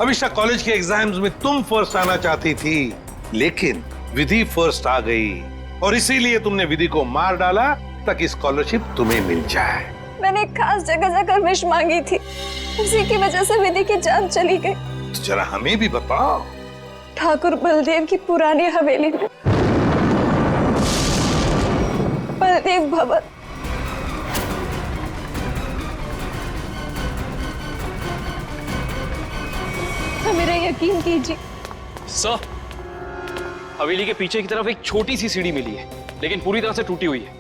अभिष्टा, college के exams में तुम फर्स्ट आना चाहती थी, लेकिन विधि फर्स्ट आ गई और इसीलिए तुमने विधि को मार डाला ताकि स्कॉलरशिप तुम्हें मिल जाए। मैंने एक खास जगह जाकर विश मांगी थी, उसी की वजह से विधि की जान चली गई। तो जरा हमें भी बताओ। ठाकुर बलदेव की पुरानी हवेली में, बलदेव भवन। मेरा यकीन कीजिए सर, हवेली के पीछे की तरफ एक छोटी सी सीढ़ी मिली है, लेकिन पूरी तरह से टूटी हुई है।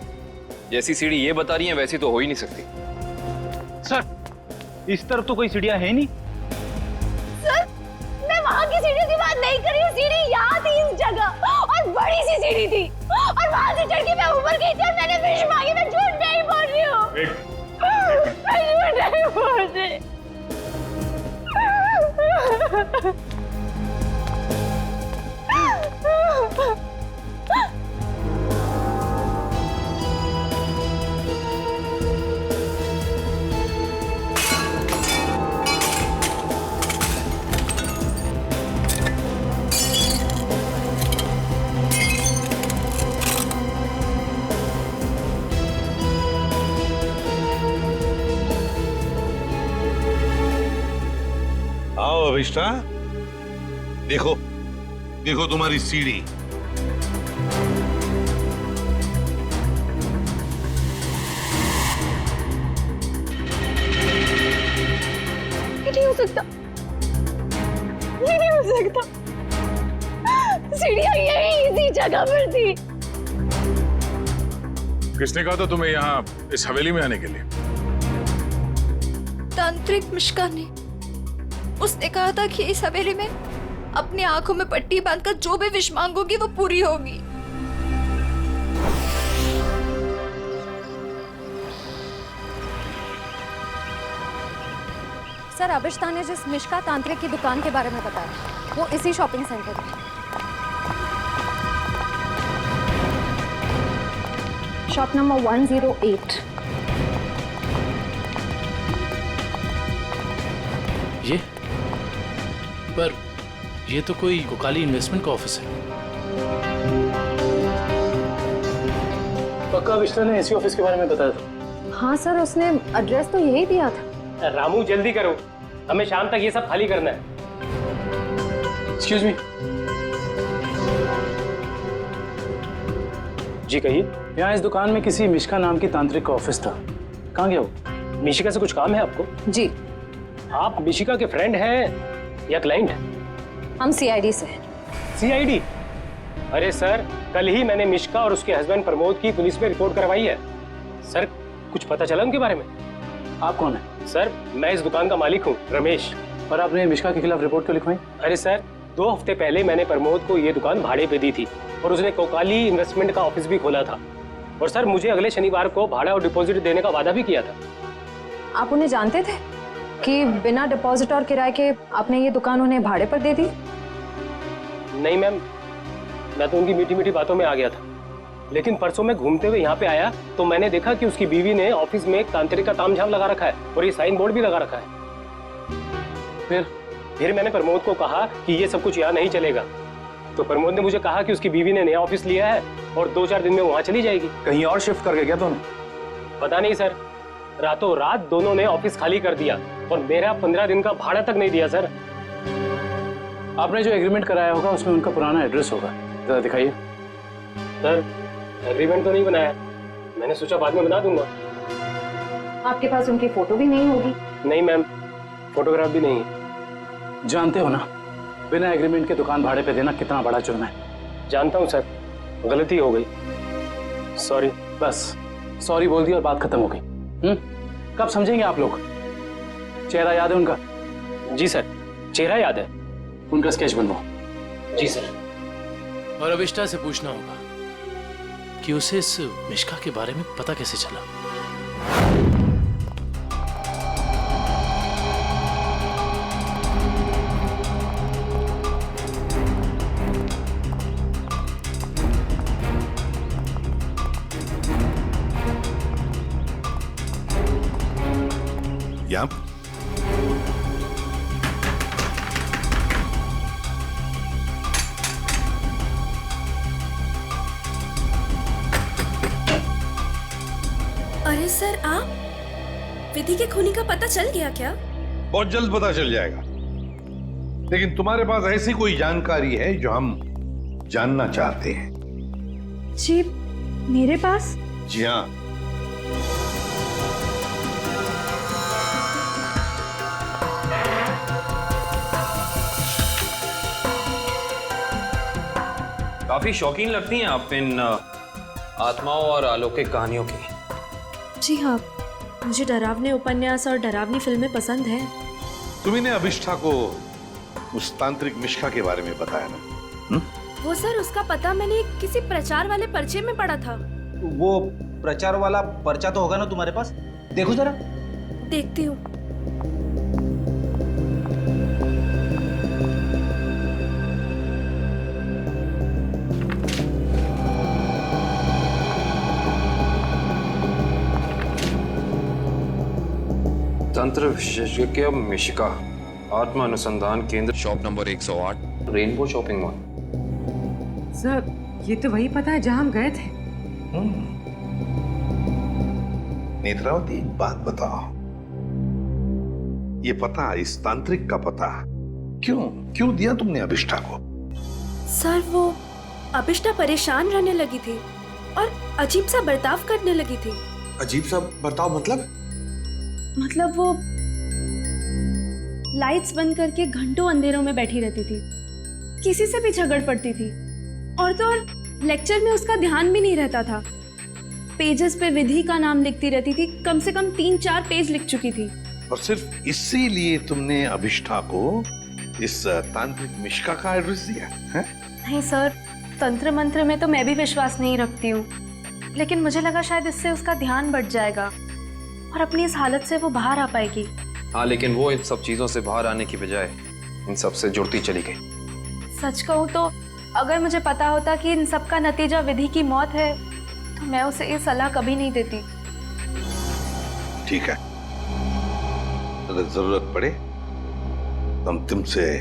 जैसी सीढ़ी ये बता रही है वैसी तो हो ही नहीं सकती। सर, इस तरफ तो कोई सीढ़ियां है नहीं। सर, मैं वहाँ की सीढ़ी की बात नहीं कर रही हूँ। सीढ़ी यहाँ थी इस जगह, और बड़ी सी सीढ़ी थी, और वहाँ से चढ़ के मैं ऊपर गई थी और मैंने विश मांगी। मैं झूठ नहीं बोल रही हूँ। मैं झूठ नहीं बोल रही। आओ अभिष्टा, देखो देखो तुम्हारी सीढ़ी। ये नहीं हो सकता, ये नहीं हो सकता। सीढ़ियाँ यही इसी जगह पर थी। किसने कहा था तुम्हें यहाँ इस हवेली में आने के लिए? तांत्रिक मिश्का ने। उसने कहा था कि इस हवेली में अपनी आंखों में पट्टी बांधकर जो भी विश मांगोगी वो पूरी होगी। सर, अभिष्टा ने जिस मिश्का तांत्रिक की दुकान के बारे में बताया वो इसी शॉपिंग सेंटर में, शॉप नंबर 108। ये पर ये तो कोई कोकाली इन्वेस्टमेंट का ऑफिस है। पक्का अभिष्टा ने इसी ऑफिस के बारे में बताया था। हाँ सर, उसने एड्रेस तो यही दिया था। रामू जल्दी करो, हमें शाम तक ये सब खाली करना है। Excuse me. जी कहिए। यहाँ इस दुकान में किसी मिश्का नाम की तांत्रिक का ऑफिस था, कहाँ गया वो? मिशिका से कुछ काम है आपको? जी। आप मिशिका के फ्रेंड हैं या क्लाइंट है? हम सीआईडी से हैं। सीआईडी? अरे सर, कल ही मैंने मिशिका और उसके हस्बैंड प्रमोद की पुलिस में रिपोर्ट करवाई है। सर, कुछ पता चला उनके बारे में? आप कौन है? सर, मैं इस दुकान का मालिक हूँ, रमेश। और आपने मिश्का के खिलाफ रिपोर्ट क्यों लिखवाई? अरे सर, 2 हफ्ते पहले मैंने प्रमोद को ये दुकान भाड़े पे दी थी और उसने कोकाली इन्वेस्टमेंट का ऑफिस भी खोला था। और सर, मुझे अगले शनिवार को भाड़ा और डिपॉजिट देने का वादा भी किया था। आप उन्हें जानते थे कि बिना डिपॉजिट और किराए के आपने ये दुकान उन्हें भाड़े पर दे दी? नहीं मैम, मैं तो उनकी मीठी मीठी बातों में आ गया था, लेकिन परसों मैं घूमते हुए यहाँ पे आया तो मैंने देखा कि उसकी बीवी ने ऑफिस में एक तांत्रिक का तामझाम लगा रखा है और ये साइन बोर्ड भी लगा रखा है। फिर मैंने प्रमोद को कहा कि ये सब कुछ यहाँ नहीं चलेगा, तो प्रमोद ने मुझे कहा कि उसकी बीवी ने नया ऑफिस लिया है और 2-4 दिन में वहाँ चली जाएगी। कहीं और शिफ्ट करके क्या दोनों? पता नहीं सर, रातों रात दोनों ने ऑफिस खाली कर दिया और मेरा 15 दिन का भाड़ा तक नहीं दिया सर। आपने जो एग्रीमेंट कराया होगा उसमें उनका पुराना एड्रेस होगा, जरा दिखाइए। सर, एग्रीमेंट तो नहीं बनाया, मैंने सोचा बाद में बना दूंगा। आपके पास उनकी फोटो भी नहीं होगी? नहीं मैम, फोटोग्राफ भी नहीं है। जानते हो ना, बिना एग्रीमेंट के दुकान भाड़े पे देना कितना बड़ा जुर्म है। जानता हूँ सर, गलती हो गई, सॉरी। बस सॉरी बोल दी और बात खत्म हो गई। कब समझेंगे आप लोग? चेहरा याद है उनका? जी सर, चेहरा याद है। उनका स्केच बनवाओ। जी सर। और अभिष्टा से पूछना होगा कि उसे इस मिश्का के बारे में पता कैसे चला। सर आप विधि के खूनी का पता चल गया क्या? बहुत जल्द पता चल जाएगा, लेकिन तुम्हारे पास ऐसी कोई जानकारी है जो हम जानना चाहते हैं? जी मेरे पास? जी हाँ। काफी शौकीन लगती हैं आप इन आत्माओं और अलौकिक कहानियों की। जी हाँ, मुझे डरावने उपन्यास और डरावनी फिल्में पसंद हैं। तुम्ही ने अभिष्ठा को उस तांत्रिक मिश्का के बारे में बताया ना? वो सर, उसका पता मैंने किसी प्रचार वाले पर्चे में पढ़ा था। वो प्रचार वाला पर्चा तो होगा ना तुम्हारे पास? देखो जरा। देखती हूँ। तंत्र विशेषज्ञ मिशिका, आत्मा अनुसंधान केंद्र, shop number 108, rainbow shopping mall. Sir ये तो वही पता है जहां हम गए थे। नेत्रावती, एक बात बताओ, ये पता, इस तांत्रिक का पता क्यों दिया तुमने अभिष्ठा को? सर वो अभिष्ठा परेशान रहने लगी थी और अजीब सा बर्ताव करने लगी थी। अजीब सा बर्ताव मतलब वो लाइट्स बंद करके घंटों अंधेरों में बैठी रहती थी, किसी से भी झगड़ पड़ती थी, और तो और लेक्चर में उसका ध्यान भी नहीं रहता था। पेजेस पे विधि का नाम लिखती रहती थी, कम से कम 3-4 पेज लिख चुकी थी। और सिर्फ इसीलिए तुमने अभिष्ठा को इस तांत्रिक मिश्का का एड्रेस दिया है? नहीं सर, तंत्र मंत्र में तो मैं भी विश्वास नहीं रखती हूँ, लेकिन मुझे लगा शायद इससे उसका ध्यान बढ़ जाएगा और अपनी इस हालत से वो बाहर आ पाएगी। हाँ, लेकिन वो इन सब चीजों से बाहर आने की बजाय इन सब से जुड़ती चली गई। सच कहूँ तो अगर मुझे पता होता कि इन सब का नतीजा विधि की मौत है, तो मैं उसे ये सलाह कभी नहीं देती। ठीक है, अगर जरूरत पड़े तो हम तुमसे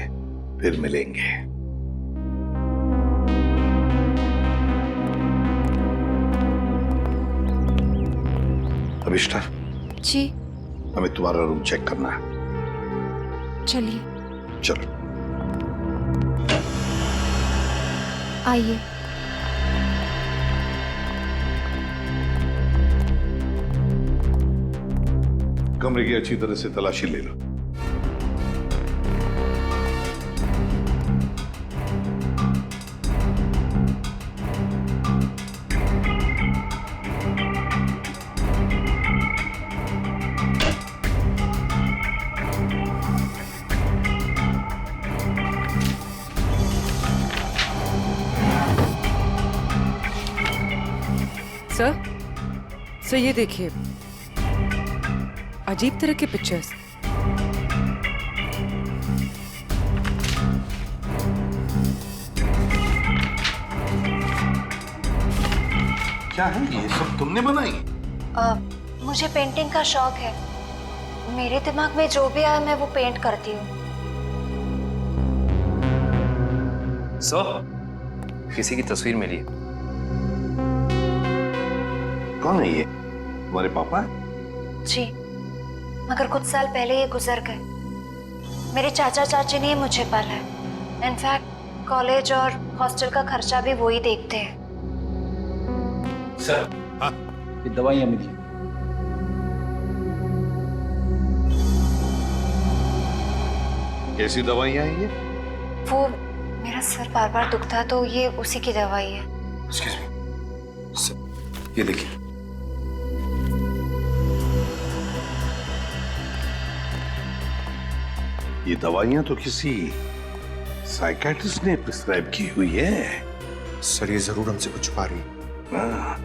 फिर मिलेंगे। अभिष्ठा जी हमें तुम्हारा रूम चेक करना है। चलिए। चलो आइए। कमरे की अच्छी तरह से तलाशी ले लो। सर ये देखिए, अजीब तरह के पिक्चर्स। क्या है ये सब तुमने बनाई? मुझे पेंटिंग का शौक है, मेरे दिमाग में जो भी आए मैं वो पेंट करती हूँ। सर, किसी की तस्वीर मिली है। कौन है ये? तुम्हारे पापा? जी, मगर कुछ साल पहले ये गुजर गए। मेरे चाचा चाची ने मुझे पाला है। इनफैक्ट कॉलेज और हॉस्टल का खर्चा भी वो ही देखते हैं। सर, हाँ? ये दवाइयां मिली। कैसी दवाइयां हैं ये? वो मेरा सर बार बार दुखता है तो ये उसी की दवाई है। एक्सक्यूज मी सर, ये देखिए। ये दवाइयां तो किसी साइकियाट्रिस्ट ने प्रिस्क्राइब की हुई है। सर ये जरूर हमसे कुछ छुपा रही है। हाँ।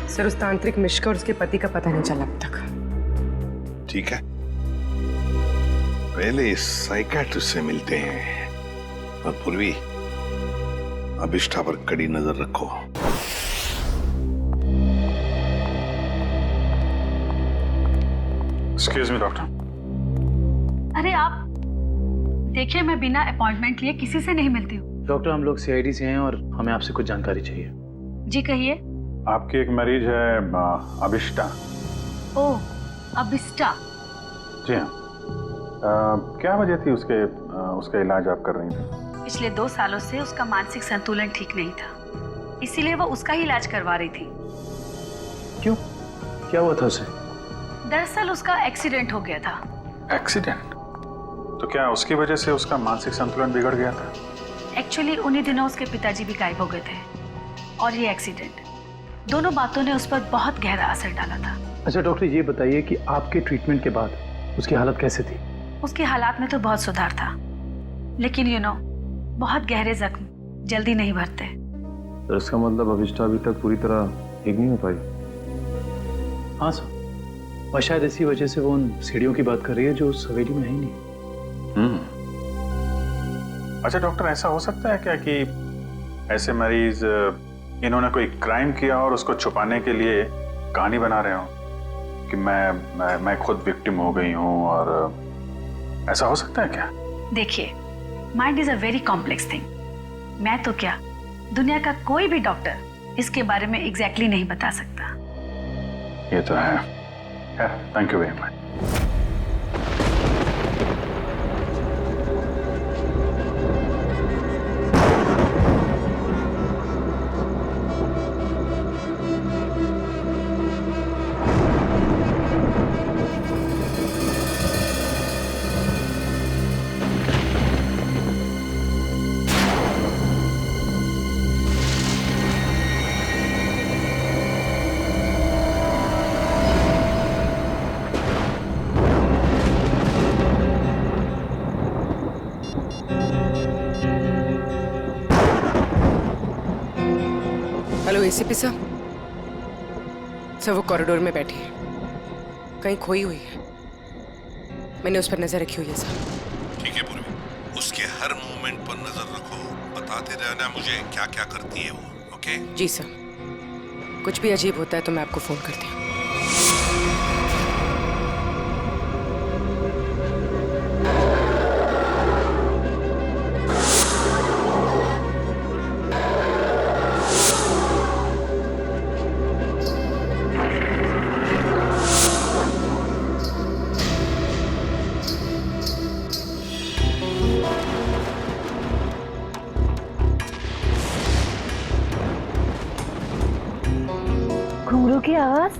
सर उस तांत्रिक मिश्का और उसके पति का पता नहीं चला अब तक। ठीक है, पहले इस साइकियाट्रिस्ट से मिलते हैं और पूर्वी अभिष्ठा पर कड़ी नजर रखो। Excuse me doctor. अरे आप देखिए, मैं बिना अपॉइंटमेंट लिए किसी से नहीं मिलती हूँ। डॉक्टर, हम लोग सीआईडी से हैं और हमें आपसे कुछ जानकारी चाहिए। जी कहिए। आपकी एक मरीज है अभिष्टा। ओह, अभिष्टा। जी हाँ। क्या वजह थी उसका इलाज आप कर रही थी? पिछले 2 सालों से उसका मानसिक संतुलन ठीक नहीं था, इसीलिए वो उसका ही इलाज करवा रही थी। क्यों? क्या हुआ था उसे? दरअसल उसका एक्सीडेंट हो गया था। एक्सीडेंट? तो क्या उसकी वजह से उसका मानसिक संतुलन बिगड़ गया था? एक्चुअली उन्हीं दिनों उसके पिताजी भी गायब हो गए थे और ये एक्सीडेंट, दोनों बातों ने उस पर बहुत गहरा असर डाला था। अच्छा डॉक्टर, ये बताइए कि आपके ट्रीटमेंट के बाद उसकी हालत कैसे थी? उसकी हालात में तो बहुत सुधार था, लेकिन बहुत गहरे जख्म जल्दी नहीं भरते। तो इसका मतलब अभिष्टा अभी तक पूरी तरह ठीक नहीं हो पाई? हाँ सर, और शायद इसी वजह से वो उन सीढ़ियों की बात कर रही है जो उस हवेली में है ही नहीं। अच्छा डॉक्टर, ऐसा हो सकता है क्या कि ऐसे मरीज इन्होंने कोई क्राइम किया और उसको छुपाने के लिए कहानी बना रहे हो कि मैं खुद विक्टिम हो गई हूँ, और ऐसा हो सकता है क्या? देखिए, mind is a very complex thing. मैं तो क्या, दुनिया का कोई भी डॉक्टर इसके बारे में एग्जैक्टली नहीं बता सकता। ये तो है। Thank you very much. Hello ACP साहब। सर वो कॉरिडोर में बैठी है, कहीं खोई हुई है। मैंने उस पर नजर रखी हुई है सर। ठीक है पूर्वी, उसके हर मूवमेंट पर नजर रखो, बताते रहना मुझे क्या क्या करती है वो। ओके? जी सर, कुछ भी अजीब होता है तो मैं आपको फोन करती हूँ। घुंघरू की आवाज।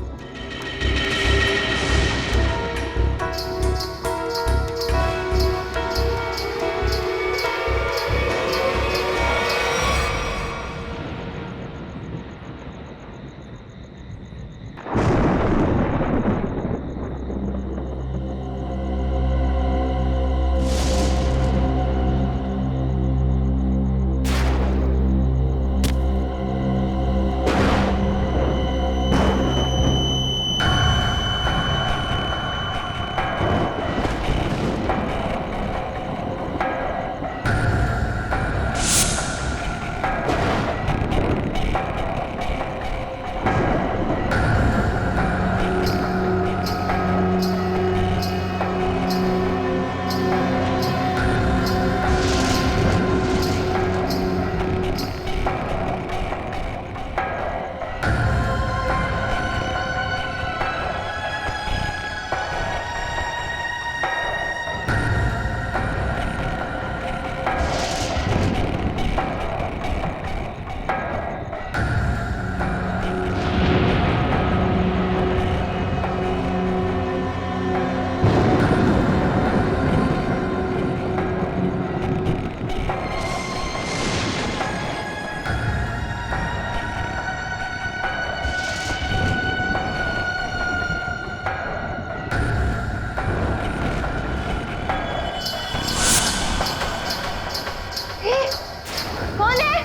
कौन है?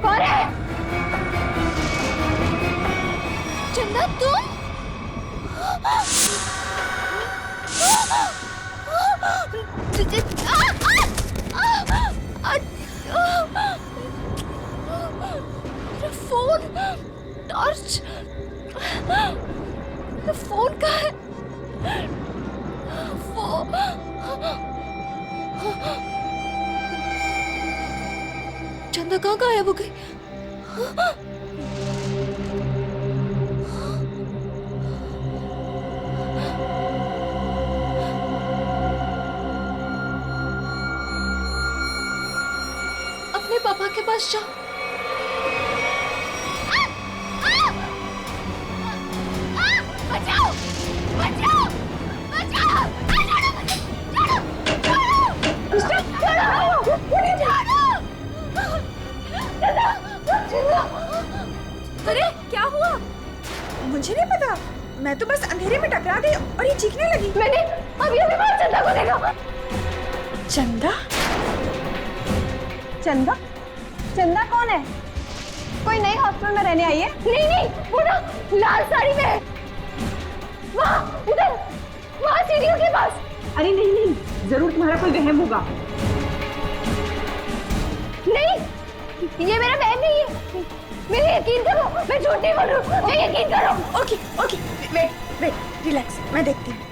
कौन है? चंदा तुम? मेरा फोन, टॉर्च, मेरा फोन कहाँ है? फोन चंदा कहाँ गायब हो गई? अपने पापा के पास जाओ। बचाओ बचाओ बचाओ! अरे क्या हुआ? मुझे नहीं पता, मैं तो बस अंधेरे में टकरा गई और ये चीखने लगी। मैंने अभी बाहर चंदा को देखा। चंदा? चंदा? चंदा कौन है? कोई नई हॉस्टल में रहने आई है? नहीं नहीं, वो ना लाल साड़ी में है। वहाँ उधर, वहाँ सीढ़ियों के पास। अरे नहीं नहीं, जरूर तुम्हारा कोई वहम होगा। नहीं, ये मेरा बहन नहीं है। मेरे यकीन करो, मैं झूठ नहीं बोल रही हूँ। मैं यकीन करो। Okay okay, wait wait, relax, मैं देखती हूँ।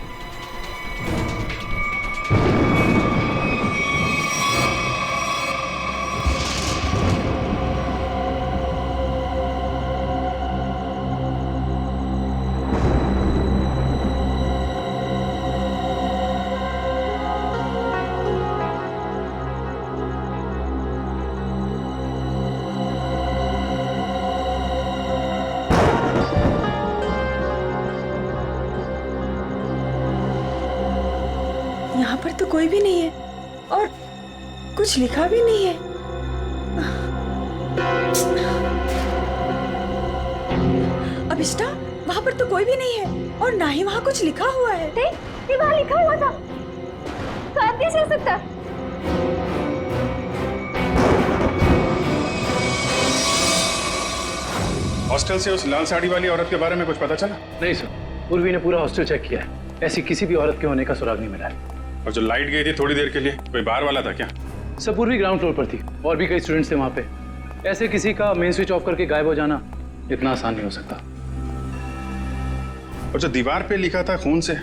यहाँ पर तो कोई भी नहीं है और कुछ लिखा भी नहीं है। अभिष्टा, वहाँ पर तो कोई भी नहीं है और ना ही वहाँ कुछ लिखा हुआ है। ये वहाँ लिखा हुआ था, तो आप कैसे हो सकता? हॉस्टल से उस लाल साड़ी वाली औरत के बारे में कुछ पता चला? नहीं सर, उर्वी ने पूरा हॉस्टल चेक किया है, ऐसी किसी भी औरत के होने का सुराग नहीं मिला है। और जो लाइट गई थी थोड़ी देर के लिए, कोई बाहर वाला था क्या? सब पूर्वी ग्राउंड फ्लोर पर थी और भी कई स्टूडेंट्स थे वहाँ पे। ऐसे किसी का मेन स्विच ऑफ करके गायब हो जाना इतना आसान नहीं हो सकता। और जो दीवार पे लिखा था खून से,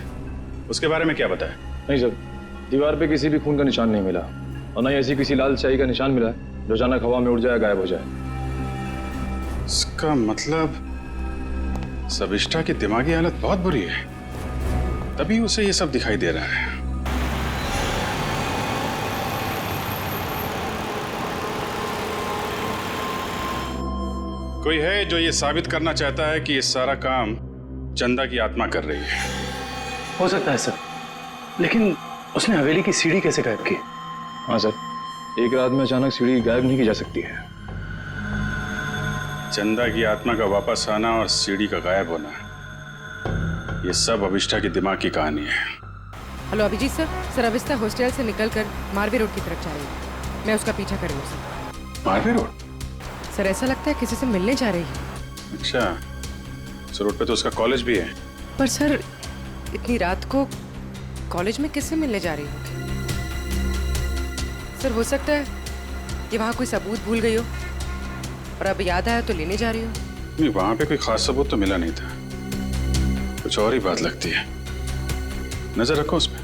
उसके बारे में क्या बताया? नहीं सर, दीवार पे किसी भी खून का निशान नहीं मिला और न ही ऐसी किसी लाल स्याही का निशान मिला है जो अचानक हवा में उड़ जाए, गायब हो जाए। इसका मतलब सविष्टा की दिमागी हालत बहुत बुरी है, तभी उसे ये सब दिखाई दे रहा है। कोई है जो ये साबित करना चाहता है कि ये सारा काम चंदा की आत्मा कर रही है। हो सकता है सर, लेकिन उसने हवेली की सीढ़ी कैसे गायब की? हाँ सर, एक रात में अचानक सीढ़ी गायब नहीं की जा सकती है। चंदा की आत्मा का वापस आना और सीढ़ी का गायब होना, ये सब अभिष्टा की दिमाग की कहानी है। हेलो अभिजीत सर, अभिष्टा हॉस्टल से निकलकर मारवे रोड की तरफ जा रही है। मैं उसका पीछा कर रही हूँ सर। मारवे रोड? सर ऐसा लगता है किसी से मिलने जा रही है। अच्छा, इस रोड पे तो उसका कॉलेज भी है। पर सर इतनी रात को कॉलेज में किससे मिलने जा रही होगी? सर हो सकता है कि वहाँ कोई सबूत भूल गई हो और अब याद आया तो लेने जा रही हो। नहीं, वहाँ पे कोई खास सबूत तो मिला नहीं था, कुछ और ही बात लगती है। नजर रखो उस पर।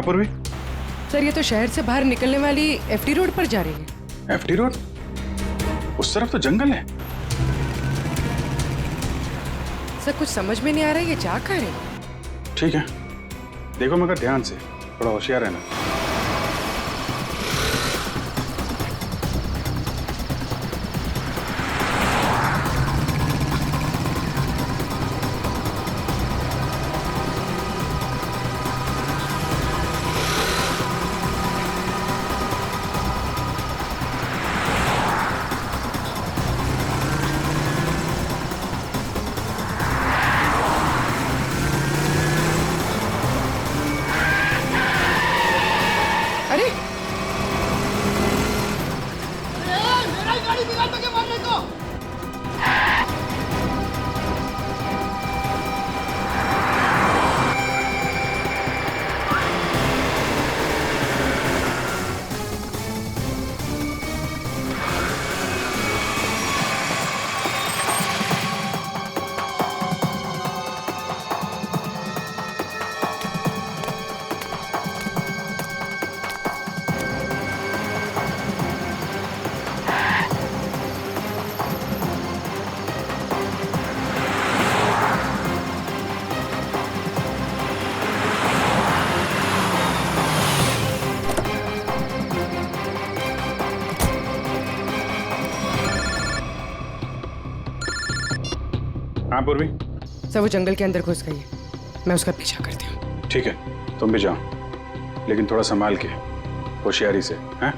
पूर्वी, सर ये तो शहर से बाहर निकलने वाली एफडी रोड पर जा रही है। FD road? उस तरफ तो जंगल है। सर कुछ समझ में नहीं आ रहा है, ये जा कहाँ रही है? ठीक है, देखो मगर ध्यान से, थोड़ा होशियार रहना। हाँ पूर्वी। सर वो जंगल के अंदर घुस गई है, मैं उसका पीछा करती हूँ। ठीक है, तुम भी जाओ, लेकिन थोड़ा संभाल के, होशियारी से, हैं?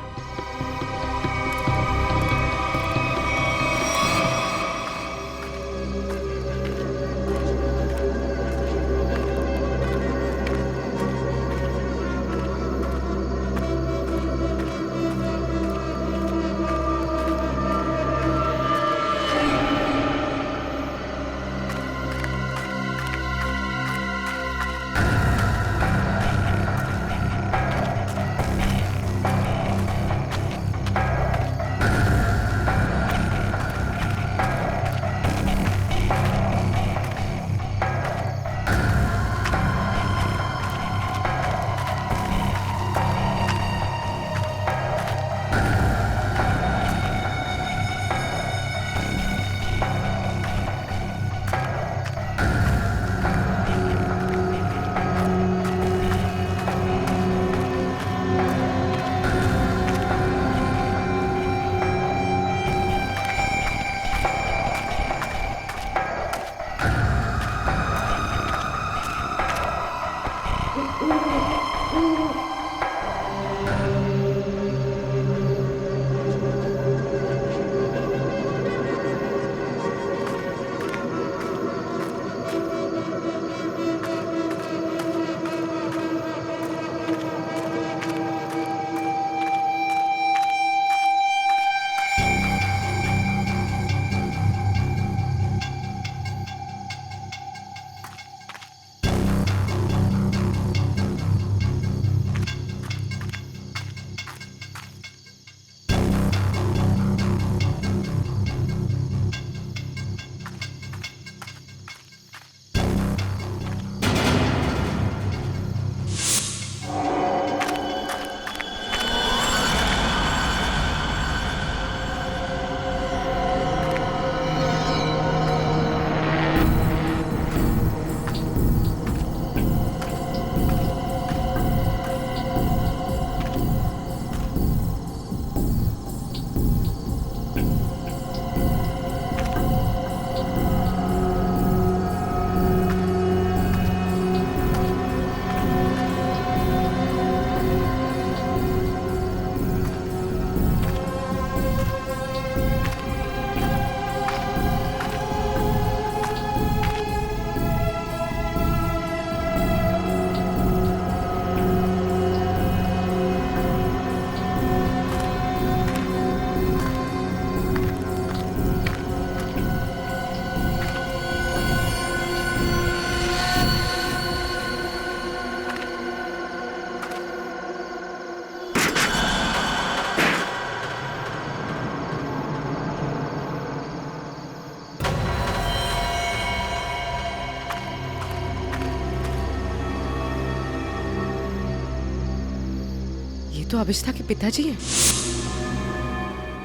तो अभिष्ठा के पिताजी हैं।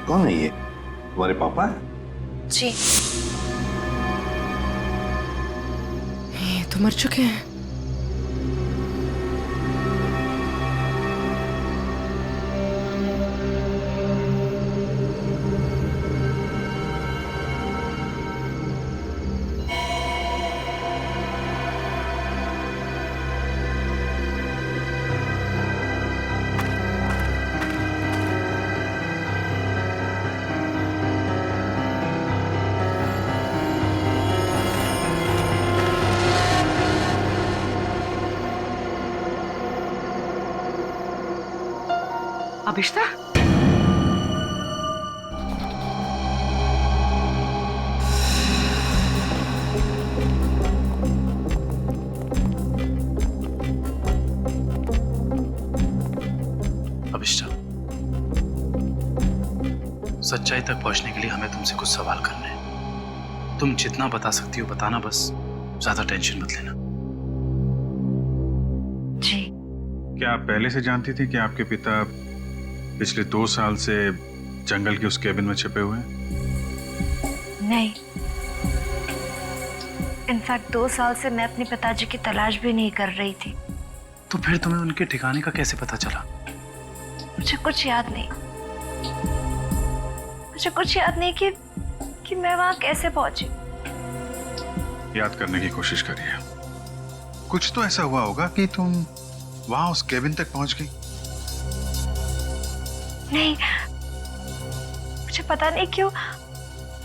कौन है ये? तुम्हारे पापा है? जी। ये तो मर चुके हैं। अभिष्ठा, अभिष्ठा, सच्चाई तक पहुंचने के लिए हमें तुमसे कुछ सवाल करने हैं। तुम जितना बता सकती हो बताना, बस ज्यादा टेंशन मत लेना। जी। क्या आप पहले से जानती थी कि आपके पिता पिछले 2 साल से जंगल के उस केबिन में छिपे हुए हैं? नहीं, इनफैक्ट 2 साल से मैं अपने पिताजी की तलाश भी नहीं कर रही थी। तो फिर तुम्हें उनके ठिकाने का कैसे पता चला? मुझे कुछ याद नहीं, मुझे कुछ याद नहीं कि मैं वहां कैसे पहुंची। याद करने की कोशिश करिए। कुछ तो ऐसा हुआ होगा कि तुम वहां उस केबिन तक पहुंच गई। नहीं, मुझे पता नहीं क्यों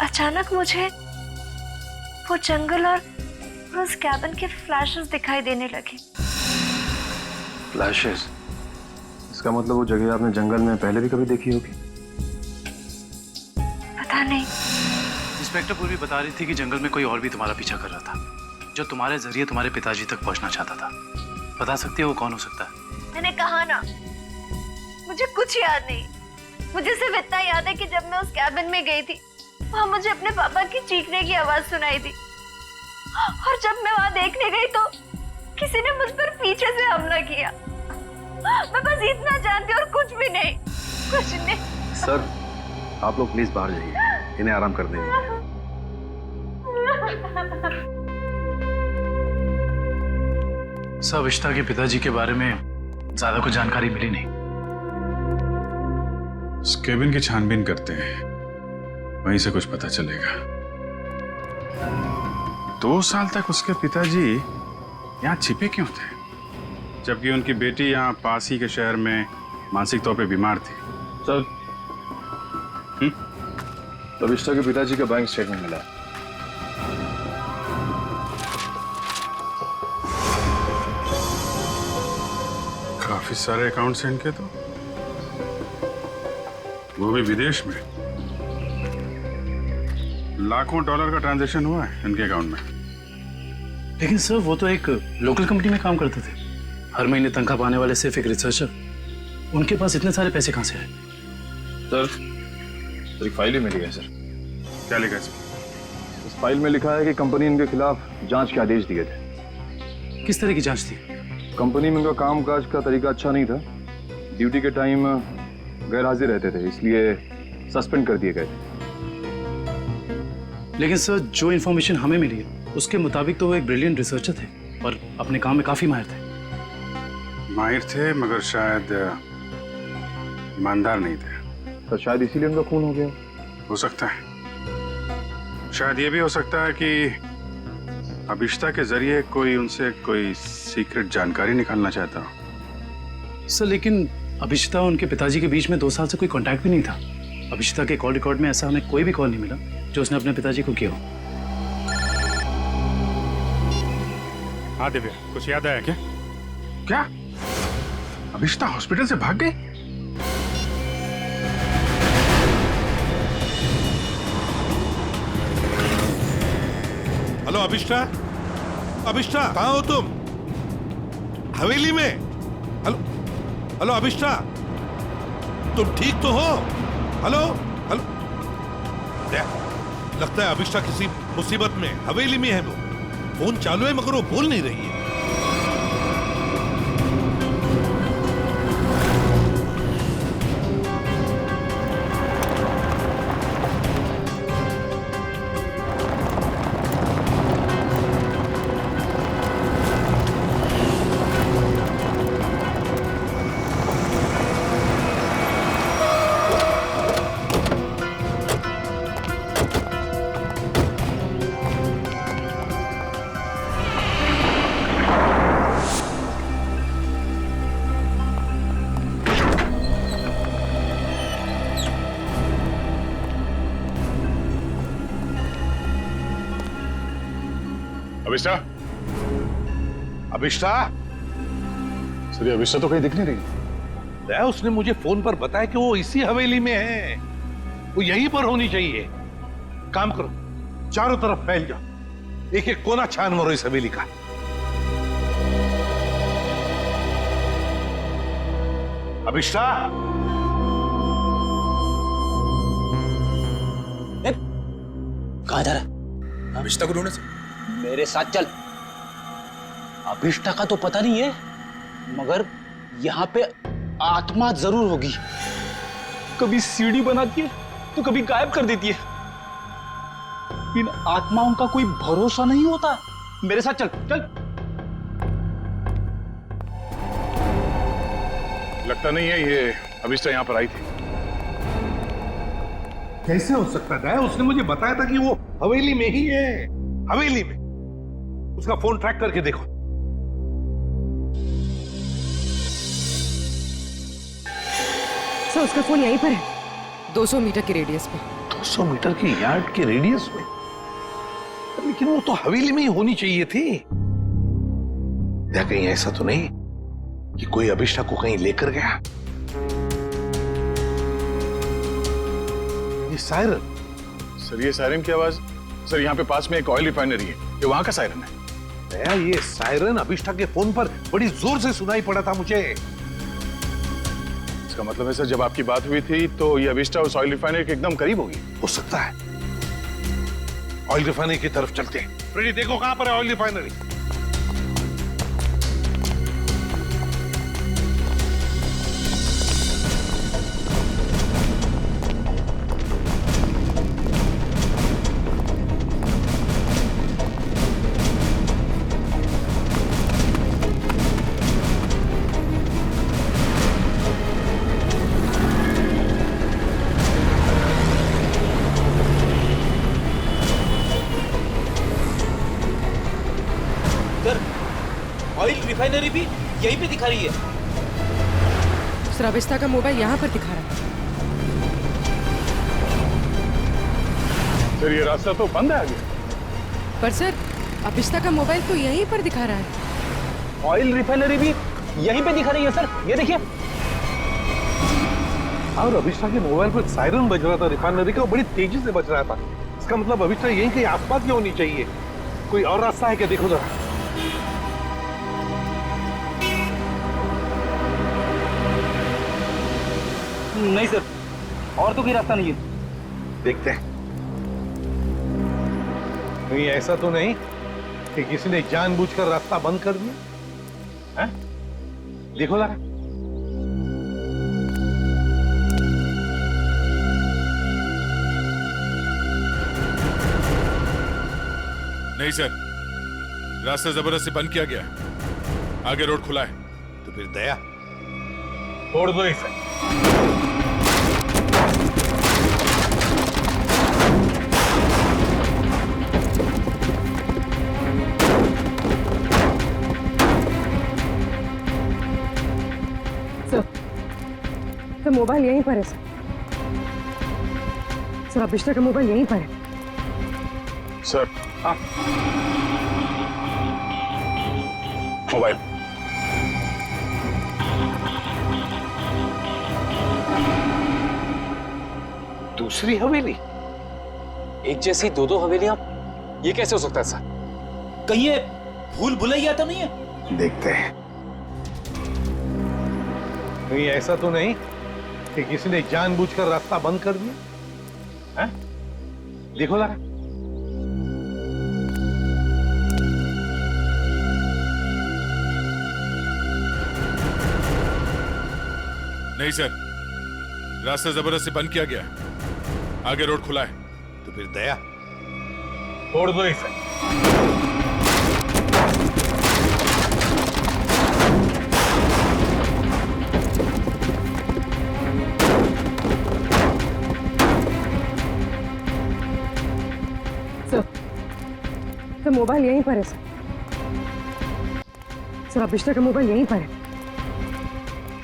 अचानक मुझे वो जंगल और उस कैबिन के फ्लैशेस दिखाई देने लगे। फ्लैशेस? इसका मतलब वो जगह आपने जंगल में पहले भी कभी देखी होगी। पता नहीं। इंस्पेक्टर पूर्वी बता रही थी कि जंगल में कोई और भी तुम्हारा पीछा कर रहा था, जो तुम्हारे जरिए तुम्हारे पिताजी तक पहुंचना चाहता था। बता सकती हो वो कौन हो सकता है? मैंने कहा ना, मुझे कुछ याद नहीं। मुझे सिर्फ इतना याद है कि जब मैं उस कैबिन में गई थी, वहां मुझे अपने पापा की चीखने की आवाज सुनाई दी, और जब मैं वहां देखने गई तो किसी ने मुझ पर पीछे से हमला किया। मैं बस इतना जानती हूँ और कुछ भी नहीं, कुछ नहीं। सर, आप लोग प्लीज बाहर जाइए, इन्हें आराम कर देंगे। सर, अभिष्टा के पिताजी के बारे में ज्यादा कुछ जानकारी मिली नहीं। उस केबिन की छानबीन करते हैं, वहीं से कुछ पता चलेगा। 2 साल तक उसके पिताजी यहाँ छिपे क्यों थे, जबकि उनकी बेटी यहाँ पास ही के शहर में मानसिक तौर पे बीमार थी? सर, अभिष्टा के पिताजी का बैंक स्टेटमेंट मिला। काफी सारे अकाउंट्स हैं इनके तो, वो भी विदेश में। लाखों डॉलर का ट्रांजैक्शन हुआ है इनके अकाउंट में। लेकिन सर, वो तो एक लोकल कंपनी में काम करते थे, हर महीने तनख्वाह पाने वाले सिर्फ एक रिसर्चर। उनके पास इतने सारे पैसे कहां से आए? सर, एक फाइल ही मिली है सर। क्या लिखा है इसमें? इस फाइल में लिखा है कि कंपनी इनके खिलाफ जांच के आदेश दिए थे। किस तरह की जांच थी? कंपनी में इनका कामकाज का तरीका अच्छा नहीं था, ड्यूटी के टाइम गैर हाजिर रहते थे, इसलिए सस्पेंड कर दिए गए थे। लेकिन सर, जो इन्फॉर्मेशन हमें मिली है उसके मुताबिक तो वो एक ब्रिलियंट रिसर्चर थे और अपने काम में काफी माहिर थे। माहिर थे, मगर शायद ईमानदार नहीं थे। तो शायद इसीलिए उनका खून हो गया। हो सकता है। शायद ये भी हो सकता है कि अभिष्टा के जरिए कोई उनसे कोई सीक्रेट जानकारी निकालना चाहता हो। सर, लेकिन अभिष्टा और उनके पिताजी के बीच में 2 साल से कोई कांटेक्ट भी नहीं था। अभिष्टा के कॉल रिकॉर्ड में ऐसा हमें कोई भी कॉल नहीं मिला जो उसने अपने पिताजी को किया हो। हाँ दिव्या, कुछ याद आया क्या? क्या अभिष्टा हॉस्पिटल से भाग गई? हेलो अभिष्टा, अभिष्टा कहाँ हो तुम? हवेली में? हेलो हेलो अभिष्टा, तुम ठीक तो हो? हेलो हेलो, लगता है अभिष्टा किसी मुसीबत में हवेली में है। वो फोन चालू है मगर वो बोल नहीं रही है। अभिष्टा, अभिष्टा, सर, अभिष्टा तो कहीं दिख नहीं रही। उसने मुझे फोन पर बताया कि वो इसी हवेली में है, वो यहीं पर होनी चाहिए। काम करो, चारों तरफ फैल जाओ, एक एक कोना छान मारो इस हवेली का। अभिष्टा, कहाँ जा रहा है? अभिष्टा को ढूंढने से। मेरे साथ चल। अभिष्टा का तो पता नहीं है, मगर यहाँ पे आत्मा जरूर होगी। कभी सीढ़ी बनाती है तो कभी गायब कर देती है। इन आत्माओं का कोई भरोसा नहीं होता। मेरे साथ चल चल। लगता नहीं है ये अभिष्टा यहाँ पर आई थी। कैसे हो सकता है? उसने मुझे बताया था कि वो हवेली में ही है, हवेली में। उसका फोन ट्रैक करके देखो। सर उसका फोन यहीं पर है, 200 मीटर के रेडियस पे। 200 मीटर के यार्ड के रेडियस में? लेकिन वो तो हवेली में ही होनी चाहिए थी। या कहीं ऐसा तो नहीं कि कोई अभिष्टा को कहीं लेकर गया? ये सायरन। सर ये सायरन की आवाज, सर यहाँ पे पास में एक ऑयल रिफाइनरी है, ये वहां का सायरन है। दया, ये सायरन अभिष्टा के फोन पर बड़ी जोर से सुनाई पड़ा था मुझे। इसका मतलब है सर जब आपकी बात हुई थी तो ये अभिष्टा उस ऑयल रिफाइनरी के एकदम करीब होगी। हो सकता है। ऑयल रिफाइनरी की तरफ चलते हैं। फ्रेडी देखो कहां पर है ऑयल रिफाइनरी। ऑयल रिफाइनरी भी यहीं पे दिखा रही है। सर अभिष्टा का मोबाइल यहाँ पर दिखा रहा है। सर ये रास्ता तो बंद है आगे। पर सर अभिष्टा का मोबाइल तो यहीं पर दिखा रहा है। ऑयल रिफाइनरी भी यहीं पे दिखा रही है सर, ये देखिए। और अभिष्टा के मोबाइल पर सायरन बज रहा था रिफाइनरी का, बड़ी तेजी से बज रहा था। इसका मतलब अभिष्टा यहीं कहीं आसपास की होनी चाहिए। कोई और रास्ता है क्या? देखो जरा। नहीं सर, और तो कोई रास्ता नहीं है। देखते हैं। कहीं ऐसा तो नहीं कि किसी ने जानबूझकर रास्ता बंद कर दिया है? देखो जरा। नहीं सर, रास्ता जबरदस्ती बंद किया गया, आगे रोड खुला है। तो फिर दया छोड़ दो इसे। सर मोबाइल यहीं पर है सर। सर अभिष्टा का मोबाइल यहीं पर है। सर हाँ मोबाइल। दूसरी हवेली? एक जैसी दो दो हवेलियां, ये कैसे हो सकता है सर? कहीं ये भूल भुलैया तो नहीं है? देखते हैं। कहीं ऐसा तो नहीं कि किसी ने जानबूझकर रास्ता बंद कर दिया है? देखो जरा। नहीं सर, रास्ता जबरदस्ती बंद किया गया, आगे रोड खुला है। तो फिर दया छोड़ दो इसे। सर मोबाइल यहीं पर है सर। सर अभिष्टा का मोबाइल यहीं पर है।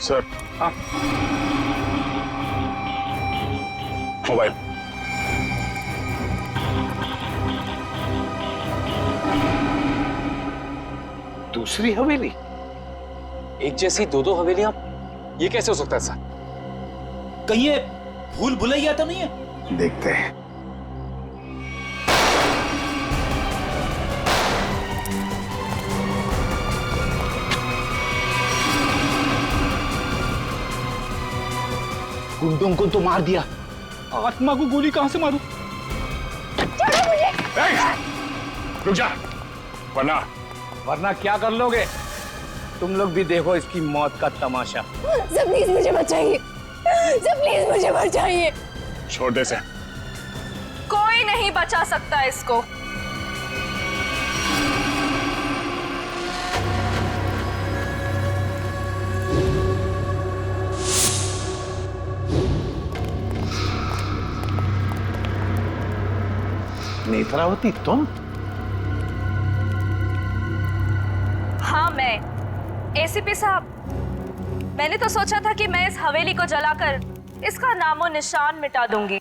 सर हाँ मोबाइल। दूसरी हवेली? एक जैसी दो दो हवेलियां, ये कैसे हो सकता है सर? कहीं ये भूल भुलैया तो नहीं है? देखते हैं। गुंडों को तो मार दिया, आत्मा को गोली कहां से मारूं? रुक जा, वरना क्या कर लोगे? तुम लोग भी देखो इसकी मौत का तमाशा। सर प्लीज मुझे बचाइए, सर प्लीज मुझे बचाइए। छोड़ दे से। कोई नहीं बचा सकता इसको। नेत्रावती तुम? एसीपी साहब, मैंने तो सोचा था कि मैं इस हवेली को जलाकर इसका नामो निशान मिटा दूंगी।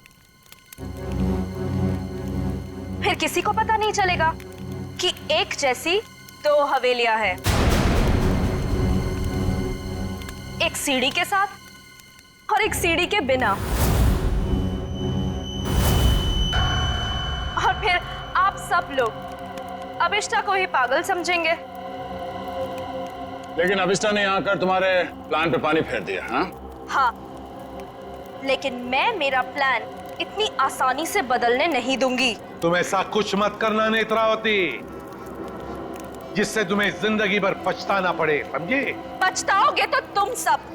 फिर किसी को पता नहीं चलेगा कि एक जैसी दो हवेलियां हैं, एक सीढ़ी के साथ और एक सीढ़ी के बिना। और फिर आप सब लोग अभिष्टा को ही पागल समझेंगे। लेकिन अभिष्टा ने यहाँ आकर तुम्हारे प्लान पे पानी फेर दिया। हाँ, लेकिन मैं मेरा प्लान इतनी आसानी से बदलने नहीं दूंगी। तुम ऐसा कुछ मत करना नेत्रावती, जिससे तुम्हें जिंदगी भर पछताना पड़े, समझे? पछताओगे तो तुम सब,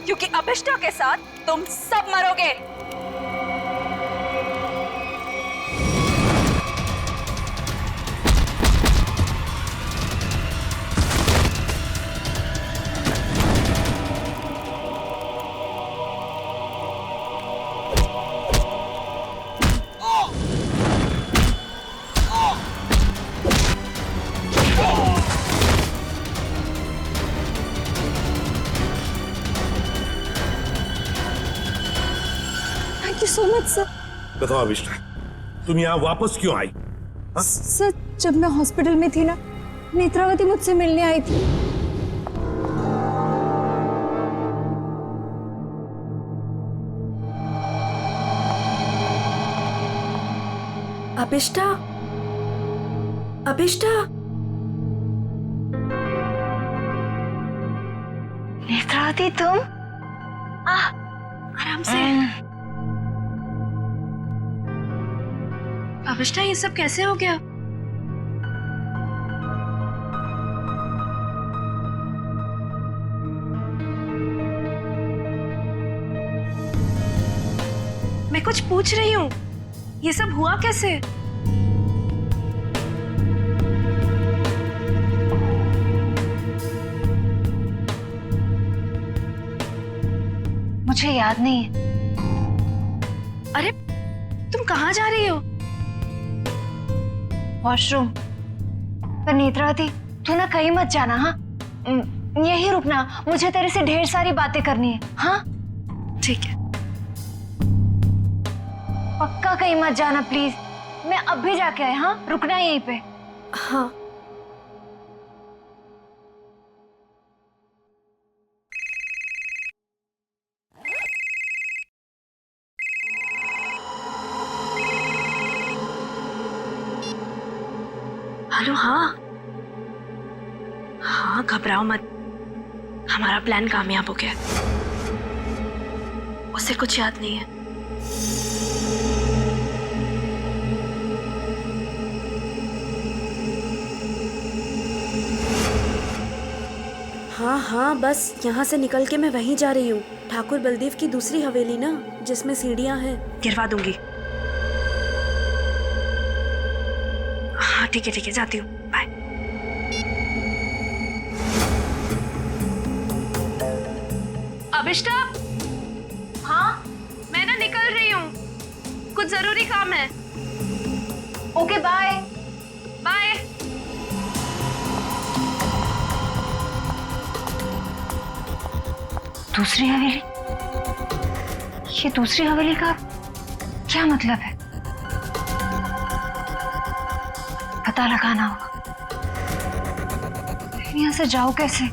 क्योंकि अभिष्टा के साथ तुम सब मरोगे। So much sir. बताओ अभिष्टा, तुम यहाँ वापस क्यों आई? सर, जब मैं हॉस्पिटल में थी ना, नेत्रावती मुझसे मिलने आई थी। अभिष्टा, अभिष्टा, नेत्रावती तुम? आराम से। अभिष्टा, ये सब कैसे हो गया? मैं कुछ पूछ रही हूँ, ये सब हुआ कैसे? मुझे याद नहीं है। अरे, तुम कहाँ जा रही हो? वॉशरूम। पर नेत्रावती, तू ना कहीं मत जाना। हाँ, यहीं रुकना, मुझे तेरे से ढेर सारी बातें करनी है। हाँ ठीक है। पक्का कहीं मत जाना प्लीज। मैं अब भी जाके आया। हाँ, रुकना यहीं पे। हाँ। हेलो। हाँ हाँ, घबराओ मत, हमारा प्लान कामयाब हो गया। उसे कुछ याद नहीं है। हाँ हाँ, बस यहाँ से निकल के मैं वहीं जा रही हूँ। ठाकुर बलदेव की दूसरी हवेली ना, जिसमें सीढ़ियाँ हैं, गिरवा दूंगी। हाँ ठीक है, जाती हूँ। बाय। अभिष्टा। हाँ, मैं ना निकल रही हूँ, कुछ जरूरी काम है। Okay, bye. बाय। दूसरी हवेली? ये दूसरी हवेली का क्या मतलब है? पता लगाना होगा। यहाँ से जाओ कैसे?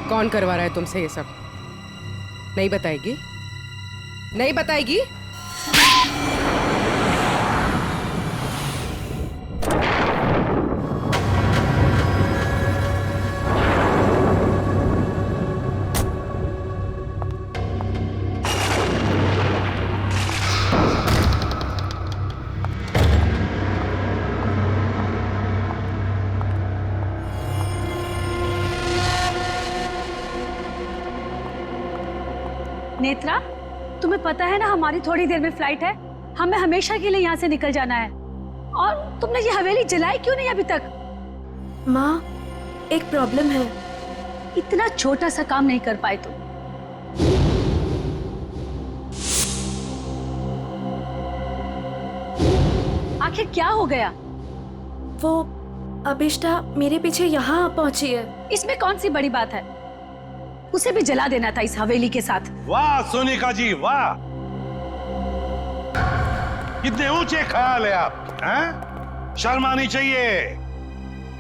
कौन करवा रहा है तुमसे ये सब? नहीं बताएगी? नहीं बताएगी? नेत्रा, तुम्हें पता है ना हमारी थोड़ी देर में फ्लाइट है। हमें हमेशा के लिए यहाँ से निकल जाना है। और तुमने ये हवेली जलाई क्यों नहीं अभी तक? माँ, एक प्रॉब्लम है। इतना छोटा सा काम नहीं कर पाए तुम। आखिर क्या हो गया? वो अभिष्टा मेरे पीछे यहाँ पहुंची है। इसमें कौन सी बड़ी बात है? उसे भी जला देना था इस हवेली के साथ। वाह सोनिका जी वाह, कितने ऊंचे ख्याल है आप, हैं? शर्म आनी चाहिए।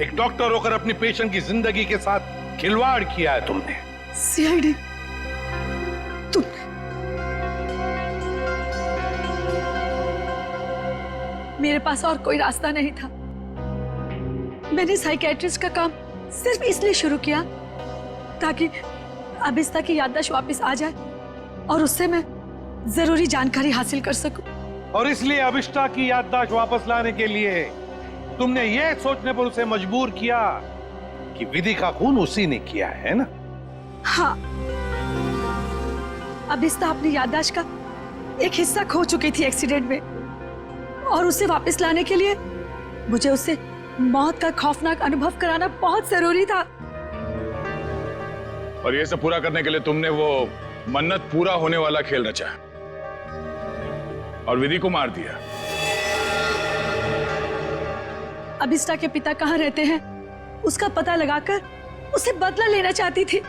एक डॉक्टर होकर अपनी पेशेंट की जिंदगी के साथ खिलवाड़ किया है तुमने। सीआईडी, तुम मेरे पास और कोई रास्ता नहीं था। मैंने साइकेट्रिस्ट का काम सिर्फ इसलिए शुरू किया ताकि अभिष्टा की याददाश्त वापस आ जाए और उससे मैं जरूरी जानकारी हासिल कर सकूं। और इसलिए अभिष्टा की याददाश्त वापस लाने के लिए तुमने ये सोचने पर उसे मजबूर किया कि विधि का खून उसी ने किया है ना? हाँ, अभिष्टा अपनी याददाश्त का एक हिस्सा खो चुकी थी एक्सीडेंट में, और उसे वापस लाने के लिए मुझे उससे मौत का खौफनाक अनुभव कराना बहुत जरूरी था। और ये सब पूरा करने के लिए तुमने वो मन्नत पूरा होने वाला खेल रचा और विधि को मार दिया। अभिष्टा के पिता कहाँ रहते हैं उसका पता लगाकर उसे बदला लेना चाहती थी,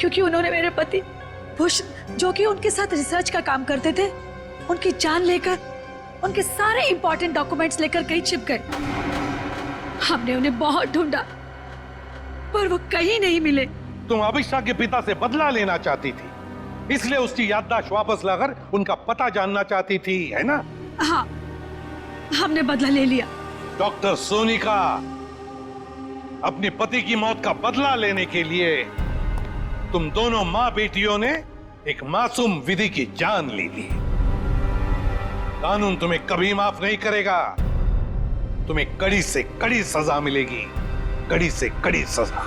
क्योंकि उन्होंने मेरे पति बुश, जो कि उनके साथ रिसर्च का काम करते थे, उनकी जान लेकर उनके सारे इंपॉर्टेंट डॉक्यूमेंट्स लेकर कहीं छिप गए। हमने उन्हें बहुत ढूंढा पर वो कहीं नहीं मिले। तुम अभिष्टा के पिता से बदला लेना चाहती थी, इसलिए उसकी याददाश्त वापस लाकर उनका पता जानना चाहती थी, है ना? हाँ, हमने बदला ले लिया। डॉक्टर सोनिका, अपने पति की मौत का बदला लेने के लिए तुम दोनों मां बेटियों ने एक मासूम विधि की जान ले ली। कानून तुम्हें कभी माफ नहीं करेगा। तुम्हें कड़ी से कड़ी सजा मिलेगी, कड़ी से कड़ी सजा।